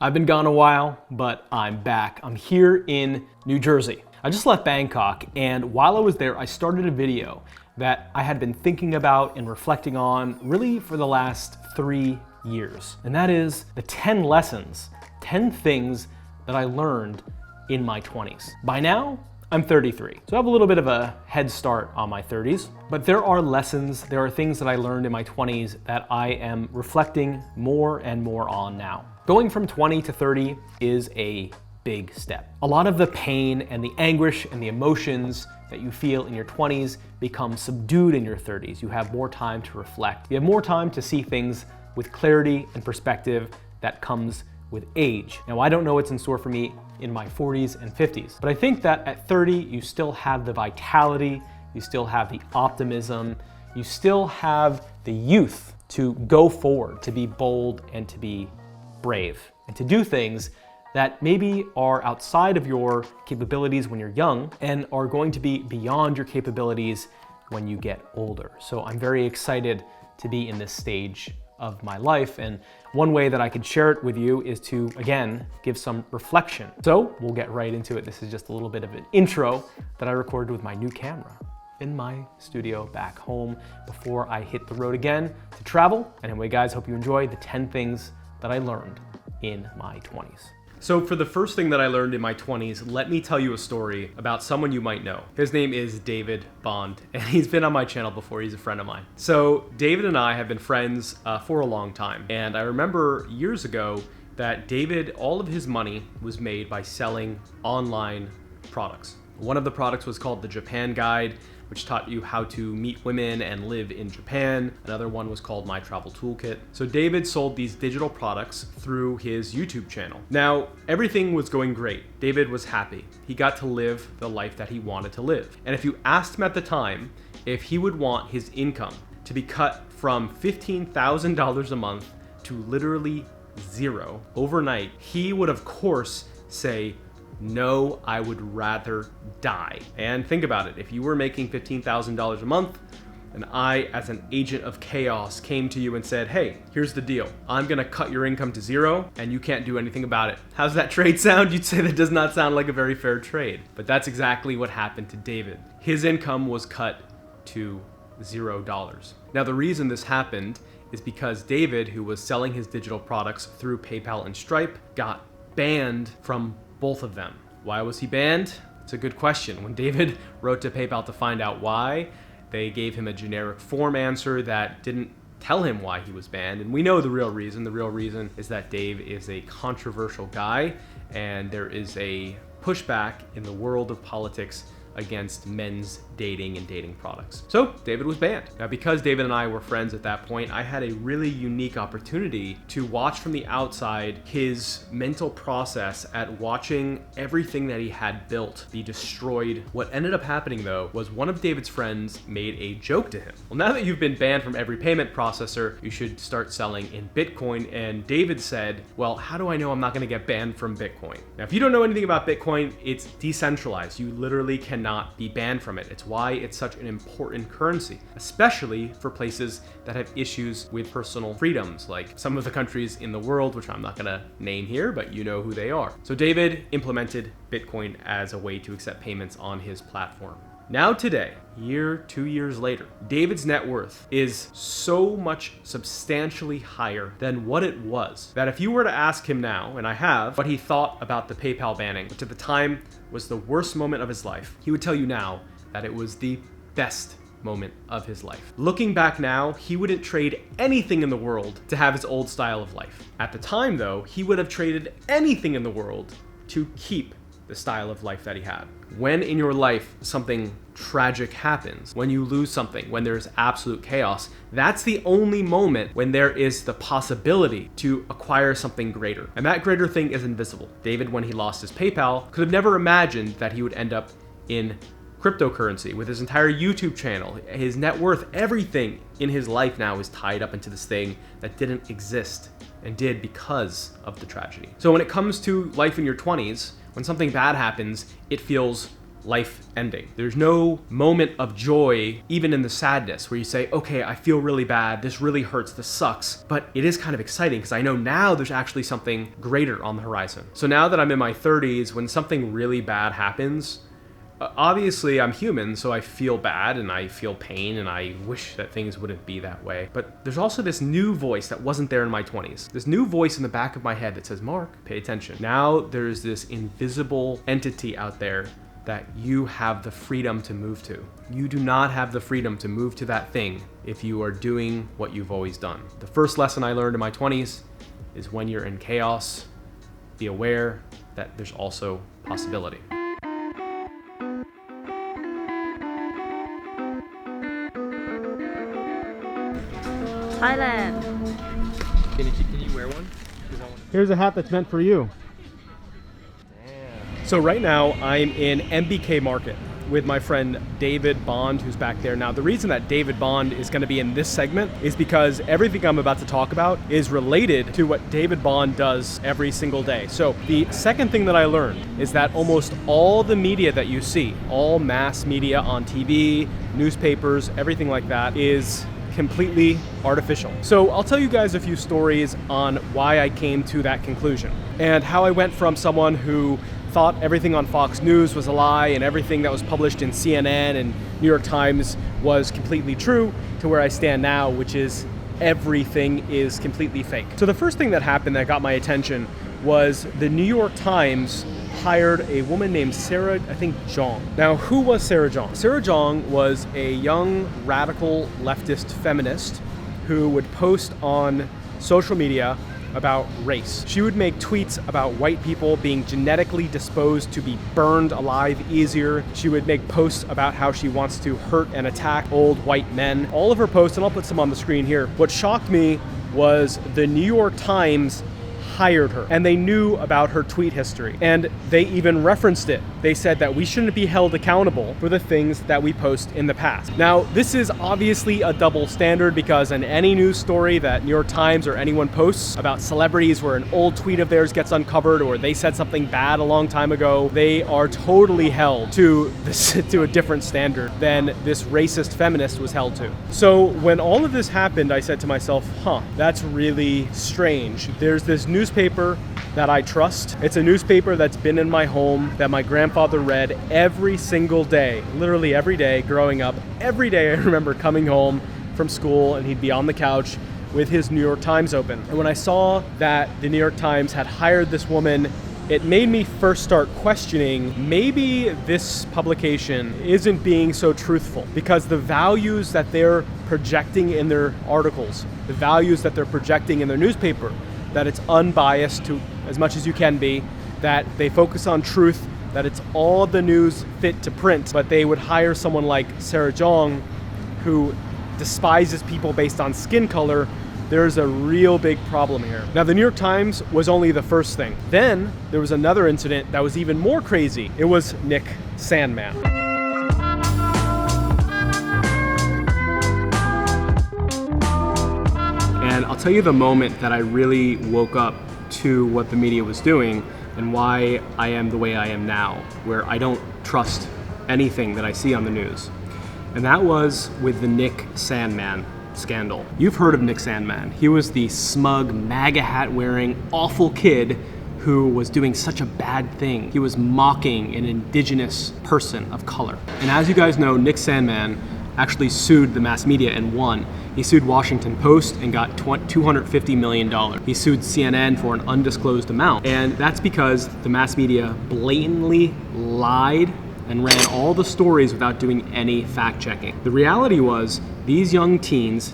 I've been gone a while, but I'm back. I'm here in New Jersey. I just left Bangkok, and while I was there, I started a video that I had been thinking about and reflecting on really for the last 3 years. And that is the 10 lessons, 10 things that I learned in my 20s. By now, I'm 33, so I have a little bit of a head start on my 30s, but there are lessons, there are things that I learned in my 20s that I am reflecting more and more on now. Going from 20 to 30 is a big step. A lot of the pain and the anguish and the emotions that you feel in your 20s become subdued in your 30s. You have more time to reflect. You have more time to see things with clarity and perspective that comes with age. Now, I don't know what's in store for me in my 40s and 50s, but I think that at 30, you still have the vitality, you still have the optimism, you still have the youth to go forward, to be bold and to be brave, and to do things that maybe are outside of your capabilities when you're young and are going to be beyond your capabilities when you get older. So I'm very excited to be in this stage of my life, and one way that I could share it with you is to, again, give some reflection. So we'll get right into it. This is just a little bit of an intro that I recorded with my new camera in my studio back home before I hit the road again to travel. Anyway, guys, hope you enjoy the 10 things that I learned in my 20s. So for the first thing that I learned in my 20s, let me tell you a story about someone you might know. His name is David Bond, and he's been on my channel before. He's a friend of mine. So David and I have been friends for a long time. And I remember years ago that David, all of his money was made by selling online products. One of the products was called the Japan Guide, which taught you how to meet women and live in Japan. Another one was called My Travel Toolkit. So David sold these digital products through his YouTube channel. Now, everything was going great. David was happy. He got to live the life that he wanted to live. And if you asked him at the time if he would want his income to be cut from $15,000 a month to literally zero overnight, he would of course say, "No, I would rather die." And think about it. If you were making $15,000 a month and I, as an agent of chaos, came to you and said, "Hey, here's the deal. I'm gonna cut your income to zero and you can't do anything about it." How's that trade sound? You'd say that does not sound like a very fair trade. But that's exactly what happened to David. His income was cut to $0. Now, the reason this happened is because David, who was selling his digital products through PayPal and Stripe, got banned from both of them. Why was he banned? It's a good question. When David wrote to PayPal to find out why, they gave him a generic form answer that didn't tell him why he was banned. And we know the real reason. The real reason is that Dave is a controversial guy, and there is a pushback in the world of politics against men's dating and dating products. So David was banned. Now, because David and I were friends at that point, I had a really unique opportunity to watch from the outside his mental process at watching everything that he had built be destroyed. What ended up happening, though, was one of David's friends made a joke to him. "Well, now that you've been banned from every payment processor, you should start selling in Bitcoin." And David said, "Well, how do I know I'm not going to get banned from Bitcoin?" Now, if you don't know anything about Bitcoin, it's decentralized. You literally cannot be banned from it. It's why it's such an important currency, especially for places that have issues with personal freedoms, like some of the countries in the world, which I'm not gonna name here, but you know who they are. So David implemented Bitcoin as a way to accept payments on his platform. Now today, 2 years later, David's net worth is so much substantially higher than what it was that if you were to ask him now, and I have, what he thought about the PayPal banning, which at the time was the worst moment of his life, he would tell you now that it was the best moment of his life. Looking back now, he wouldn't trade anything in the world to have his old style of life. At the time, though, he would have traded anything in the world to keep the style of life that he had. When in your life something tragic happens, when you lose something, when there's absolute chaos, that's the only moment when there is the possibility to acquire something greater. And that greater thing is invisible. David, when he lost his PayPal, could have never imagined that he would end up in cryptocurrency with his entire YouTube channel. His net worth, everything in his life now is tied up into this thing that didn't exist and did because of the tragedy. So when it comes to life in your 20s, when something bad happens, it feels life ending. There's no moment of joy, even in the sadness, where you say, okay, I feel really bad, this really hurts, this sucks. But it is kind of exciting because I know now there's actually something greater on the horizon. So now that I'm in my 30s, when something really bad happens, obviously I'm human, so I feel bad and I feel pain and I wish that things wouldn't be that way. But there's also this new voice that wasn't there in my 20s. This new voice in the back of my head that says, Mark, pay attention. Now there's this invisible entity out there that you have the freedom to move to. You do not have the freedom to move to that thing if you are doing what you've always done. The first lesson I learned in my 20s is when you're in chaos, be aware that there's also possibility. Thailand. Can you wear one? Here's a hat that's meant for you. So right now I'm in MBK Market with my friend David Bond, who's back there. Now the reason that David Bond is going to be in this segment is because everything I'm about to talk about is related to what David Bond does every single day. So the second thing that I learned is that almost all the media that you see, all mass media on TV, newspapers, everything like that, is completely artificial. So I'll tell you guys a few stories on why I came to that conclusion and how I went from someone who thought everything on Fox News was a lie and everything that was published in CNN and New York Times was completely true to where I stand now, which is everything is completely fake. So the first thing that happened that got my attention was the New York Times hired a woman named Sarah, I think, Jeong. Now, who was Sarah Jeong? Sarah Jeong was a young, radical, leftist feminist who would post on social media about race. She would make tweets about white people being genetically disposed to be burned alive easier. She would make posts about how she wants to hurt and attack old white men. All of her posts, and I'll put some on the screen here. What shocked me was the New York Times hired her, and they knew about her tweet history, and they even referenced it. They said that we shouldn't be held accountable for the things that we post in the past. Now, this is obviously a double standard because in any news story that New York Times or anyone posts about celebrities where an old tweet of theirs gets uncovered or they said something bad a long time ago, they are totally held to a different standard than this racist feminist was held to. So when all of this happened, I said to myself, that's really strange. There's this newspaper that I trust. It's a newspaper that's been in my home that my grandfather read every single day, literally every day growing up. Every day I remember coming home from school and he'd be on the couch with his New York Times open. And when I saw that the New York Times had hired this woman, it made me first start questioning maybe this publication isn't being so truthful, because the values that they're projecting in their articles, the values that they're projecting in their newspaper, that it's unbiased to as much as you can be, that they focus on truth, that it's all the news fit to print, but they would hire someone like Sarah Jeong who despises people based on skin color. There's a real big problem here. Now, the New York Times was only the first thing. Then there was another incident that was even more crazy. It was Nick Sandmann. And I'll tell you the moment that I really woke up to what the media was doing and why I am the way I am now, where I don't trust anything that I see on the news. And that was with the Nick Sandmann scandal. You've heard of Nick Sandmann. He was the smug, MAGA hat wearing, awful kid who was doing such a bad thing. He was mocking an indigenous person of color. And as you guys know, Nick Sandmann actually sued the mass media and won. He sued Washington Post and got $250 million. He sued CNN for an undisclosed amount. And that's because the mass media blatantly lied and ran all the stories without doing any fact checking. The reality was these young teens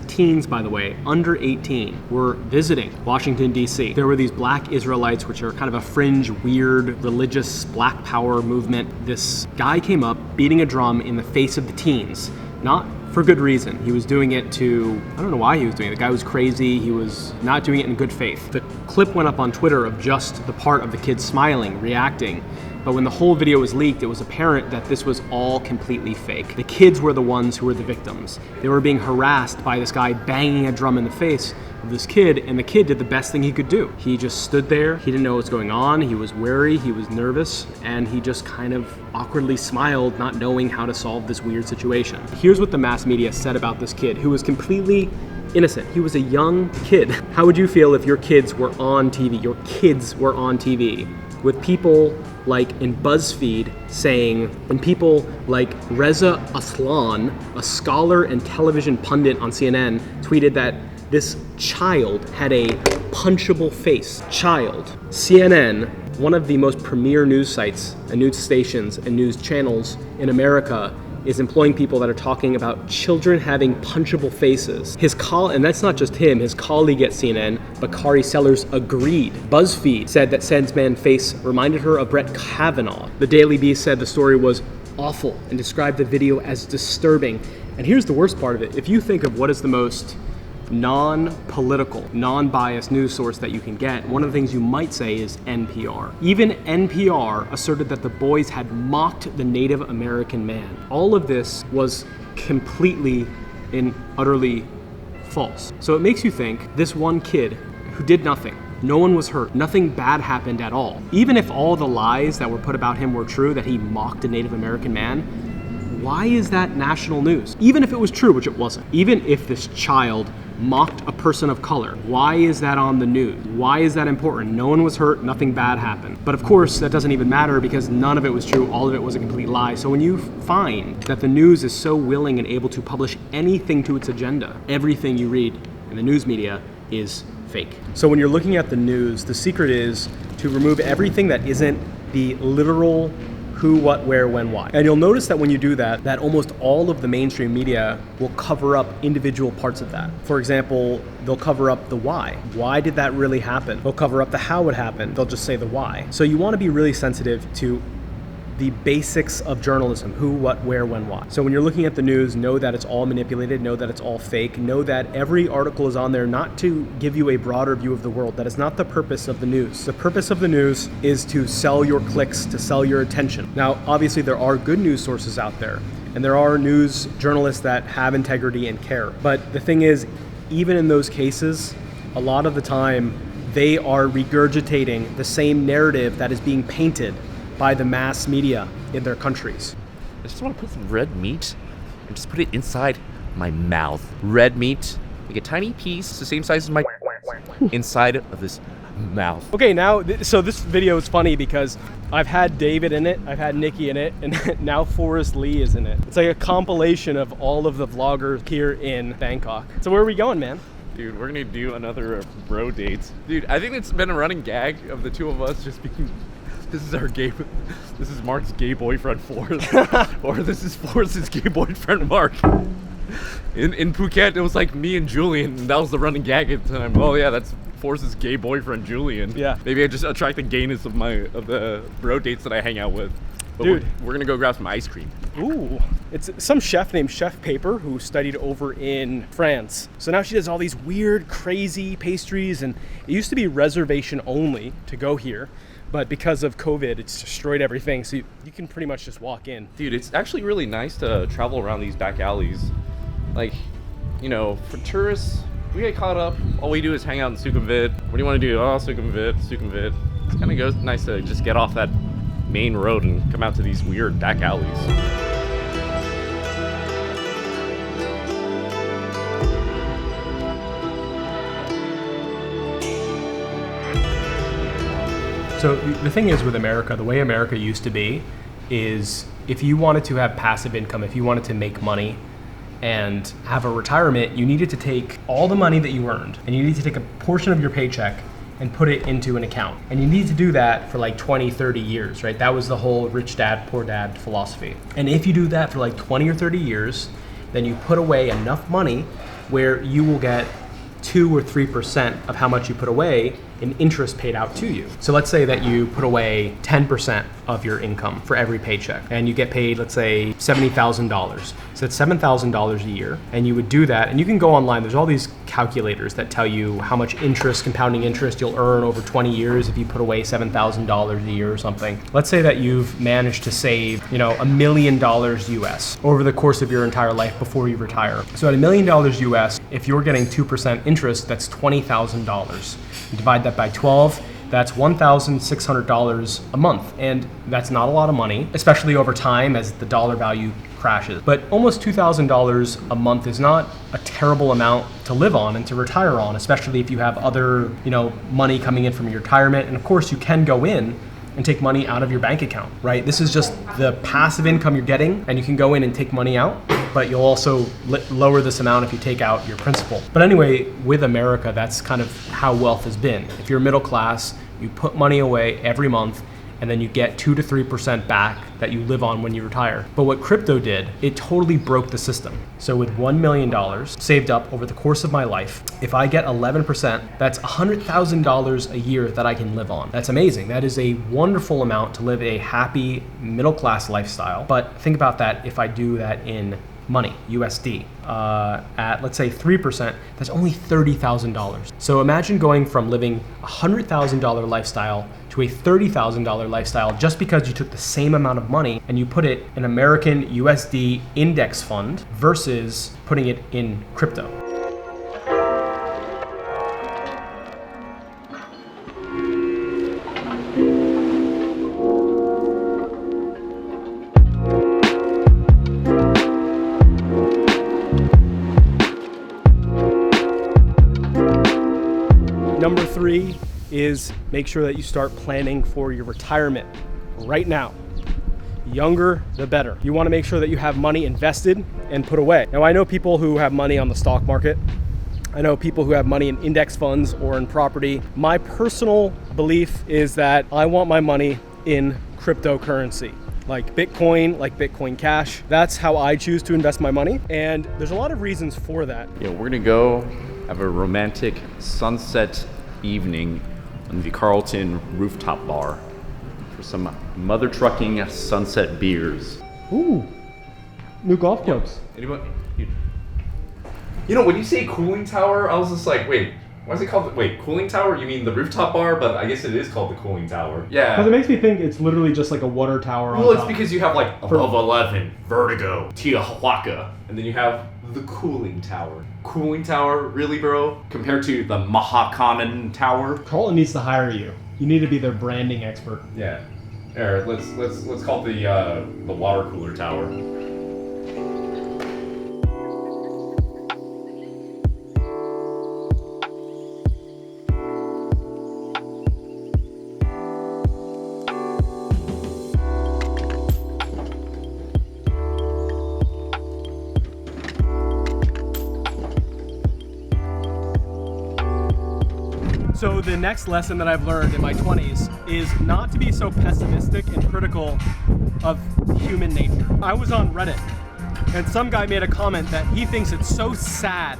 by the way, under 18, were visiting Washington, D.C. There were these black Israelites, which are kind of a fringe, weird, religious black power movement. This guy came up beating a drum in the face of the teens, not for good reason. He was doing it to, I don't know why he was doing it. The guy was crazy. He was not doing it in good faith. The clip went up on Twitter of just the part of the kids smiling, reacting. But when the whole video was leaked, it was apparent that this was all completely fake. The kids were the ones who were the victims. They were being harassed by this guy banging a drum in the face of this kid, and the kid did the best thing he could do. He just stood there, he didn't know what was going on, he was wary, he was nervous, and he just kind of awkwardly smiled, not knowing how to solve this weird situation. Here's what the mass media said about this kid, who was completely innocent. He was a young kid. How would you feel if your kids were on TV, with people like in BuzzFeed saying, and people like Reza Aslan, a scholar and television pundit on CNN, tweeted that this child had a punchable face. Child. CNN, one of the most premier news sites and news stations and news channels in America, is employing people that are talking about children having punchable faces. And that's not just him, his colleague at CNN, Bakari Sellers, agreed. BuzzFeed said that Sensman's face reminded her of Brett Kavanaugh. The Daily Beast said the story was awful and described the video as disturbing. And here's the worst part of it. If you think of what is the most non-political, non-biased news source that you can get, one of the things you might say is NPR. Even NPR asserted that the boys had mocked the Native American man. All of this was completely and utterly false. So it makes you think this one kid who did nothing, no one was hurt, nothing bad happened at all. Even if all the lies that were put about him were true, that he mocked a Native American man, why is that national news? Even if it was true, which it wasn't. Even if this child mocked a person of color, why is that on the news? Why is that important? No one was hurt, nothing bad happened. But of course, that doesn't even matter because none of it was true, all of it was a complete lie. So when you find that the news is so willing and able to publish anything to its agenda, everything you read in the news media is fake. So when you're looking at the news, the secret is to remove everything that isn't the literal who, what, where, when, why. And you'll notice that when you do that, that almost all of the mainstream media will cover up individual parts of that. For example, they'll cover up the why. Why did that really happen? They'll cover up the how it happened. They'll just say the why. So you want to be really sensitive to the basics of journalism, who, what, where, when, why. So when you're looking at the news, know that it's all manipulated, know that it's all fake, know that every article is on there not to give you a broader view of the world. That is not the purpose of the news. The purpose of the news is to sell your clicks, to sell your attention. Now, obviously there are good news sources out there, and there are news journalists that have integrity and care. But the thing is, even in those cases, a lot of the time, they are regurgitating the same narrative that is being painted by the mass media in their countries. I just want to put some red meat and just put it inside my mouth. Red meat, like a tiny piece, the same size as my inside of this mouth. Okay, now, so this video is funny because I've had David in it, I've had Nikki in it, and now Forrest Lee is in it. It's like a compilation of all of the vloggers here in Bangkok. So where are we going, man? Dude, we're gonna do another bro date. Dude, I think it's been a running gag of the two of us just being, this is Mark's gay boyfriend Forrest, or this is Forrest's gay boyfriend Mark. In Phuket, it was like me and Julian, and that was the running gag at the time. Oh yeah, that's Forrest's gay boyfriend Julian. Yeah. Maybe I just attract the gayness of the bro dates that I hang out with. But dude, we're gonna go grab some ice cream. Ooh, it's some chef named Chef Paper who studied over in France. So now she does all these weird, crazy pastries, and it used to be reservation only to go here. But because of COVID, it's destroyed everything, so you can pretty much just walk in. Dude, it's actually really nice to travel around these back alleys. Like, you know, for tourists, we get caught up. All we do is hang out in Sukhumvit. What do you want to do? Oh, Sukhumvit. It's kind of nice to just get off that main road and come out to these weird back alleys. So the thing is with America, the way America used to be is if you wanted to have passive income, if you wanted to make money and have a retirement, you needed to take all the money that you earned and you need to take a portion of your paycheck and put it into an account. And you need to do that for like 20, 30 years, right? That was the whole rich dad, poor dad philosophy. And if you do that for like 20 or 30 years, then you put away enough money where you will get 2 or 3% of how much you put away in interest paid out to you. So let's say that you put away 10% of your income for every paycheck, and you get paid, let's say, $70,000. So that's $7,000 a year, and you would do that, and you can go online. There's all these calculators that tell you how much interest, compounding interest, you'll earn over 20 years if you put away $7,000 a year or something. Let's say that you've managed to save, $1 million US over the course of your entire life before you retire. So at $1 million US, if you're getting 2% interest, that's $20,000. You divide that by 12, that's $1,600 a month. And that's not a lot of money, especially over time as the dollar value crashes. But almost $2,000 a month is not a terrible amount to live on and to retire on, especially if you have other, money coming in from your retirement. And of course, you can go in and take money out of your bank account, right? This is just the passive income you're getting, and you can go in and take money out, but you'll also lower this amount if you take out your principal. But anyway, with America, that's kind of how wealth has been. If you're middle class, you put money away every month, and then you get 2 to 3% back that you live on when you retire. But what crypto did, it totally broke the system. So with $1 million saved up over the course of my life, if I get 11%, that's $100,000 a year that I can live on. That's amazing. That is a wonderful amount to live a happy middle-class lifestyle. But think about that if I do that in money, USD. At let's say 3%, that's only $30,000. So imagine going from living a $100,000 lifestyle to a $30,000 lifestyle just because you took the same amount of money and you put it in American USD index fund versus putting it in crypto. Number 3 is make sure that you start planning for your retirement right now. Younger, the better. You want to make sure that you have money invested and put away. Now, I know people who have money on the stock market. I know people who have money in index funds or in property. My personal belief is that I want my money in cryptocurrency, like Bitcoin Cash. That's how I choose to invest my money. And there's a lot of reasons for that. Yeah, we're gonna go have a romantic sunset evening on the Carlton rooftop bar for some mother trucking sunset beers. Ooh, new golf clubs. Anyone? When you say cooling tower, I was just like, wait, why is it called? Wait, cooling tower? You mean the rooftop bar? But I guess it is called the cooling tower. Yeah. Because it makes me think it's literally just like a water tower. Well, it's because you have like above 11, Vertigo, Tiahuaca, and then you have the cooling tower. Cooling tower, really, bro? Compared to the Mahakanan Tower? Carlton needs to hire you. You need to be their branding expert. Yeah. Here, let's call it the water cooler tower. So the next lesson that I've learned in my 20s is not to be so pessimistic and critical of human nature. I was on Reddit and some guy made a comment that he thinks it's so sad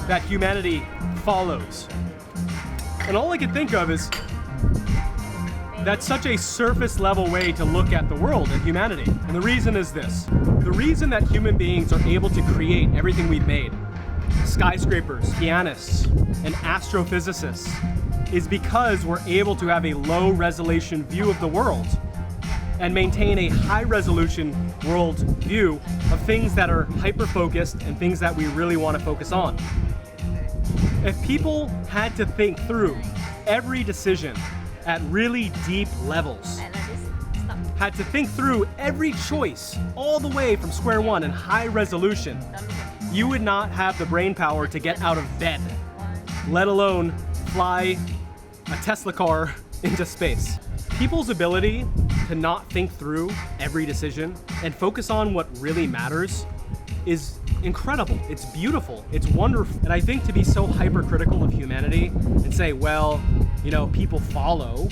that humanity follows. And all I could think of is that's such a surface level way to look at the world and humanity. And the reason is this. The reason that human beings are able to create everything we've made, skyscrapers, pianists, and astrophysicists, is because we're able to have a low resolution view of the world and maintain a high resolution world view of things that are hyper focused and things that we really want to focus on. If people had to think through every decision at really deep levels, had to think through every choice all the way from square one in high resolution, you would not have the brain power to get out of bed, let alone fly a Tesla car into space. People's ability to not think through every decision and focus on what really matters is incredible. It's beautiful. It's wonderful. And I think to be so hypercritical of humanity and say, well, people follow,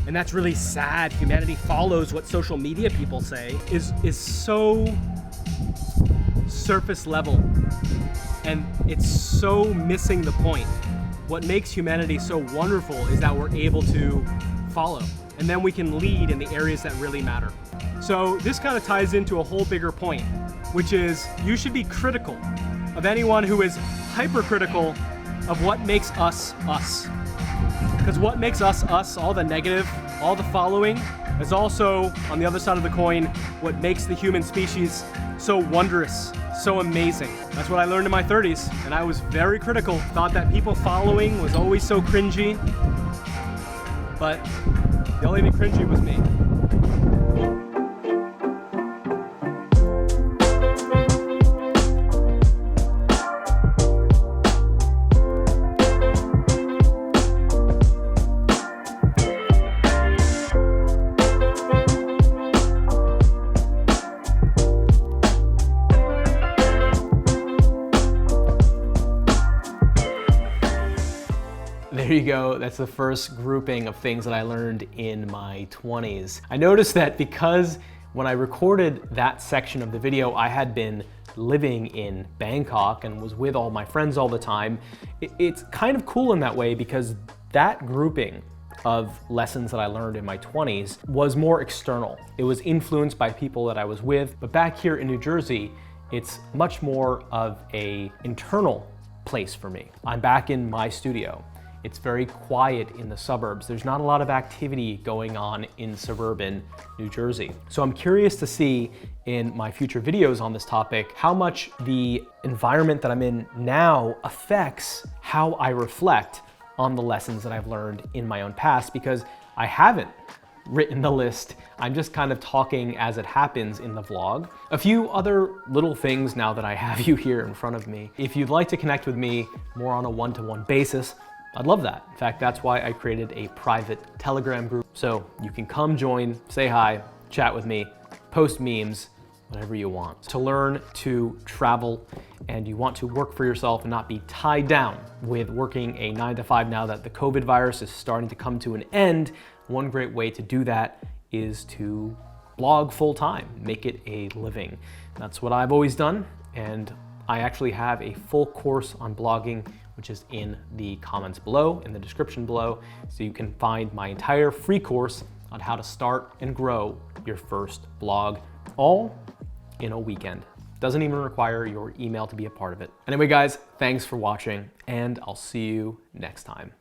and that's really sad. Humanity follows what social media people say is so surface level. And it's so missing the point. what makes humanity so wonderful is that we're able to follow, and then we can lead in the areas that really matter. So this kind of ties into a whole bigger point, which is you should be critical of anyone who is hypercritical of what makes us us. Because what makes us us, all the negative, all the following, is also, on the other side of the coin, what makes the human species so wondrous, so amazing. That's what I learned in my 30s, and I was very critical. Thought that people following was always so cringy, but the only thing cringy was me. There you go. That's the first grouping of things that I learned in my 20s. I noticed that because when I recorded that section of the video, I had been living in Bangkok and was with all my friends all the time. It's kind of cool in that way because that grouping of lessons that I learned in my 20s was more external. It was influenced by people that I was with, but back here in New Jersey, it's much more of an internal place for me. I'm back in my studio. It's very quiet in the suburbs. There's not a lot of activity going on in suburban New Jersey. So I'm curious to see in my future videos on this topic how much the environment that I'm in now affects how I reflect on the lessons that I've learned in my own past, because I haven't written the list. I'm just kind of talking as it happens in the vlog. A few other little things now that I have you here in front of me. If you'd like to connect with me more on a one-to-one basis, I'd love that. In fact, that's why I created a private Telegram group. So you can come join, say hi, chat with me, post memes, whatever you want. To learn to travel and you want to work for yourself and not be tied down with working a 9-to-5 now that the COVID virus is starting to come to an end, one great way to do that is to blog full time, make it a living. That's what I've always done, and I actually have a full course on blogging, which is in the comments below, in the description below, so you can find my entire free course on how to start and grow your first blog, all in a weekend. Doesn't even require your email to be a part of it. Anyway guys, thanks for watching, and I'll see you next time.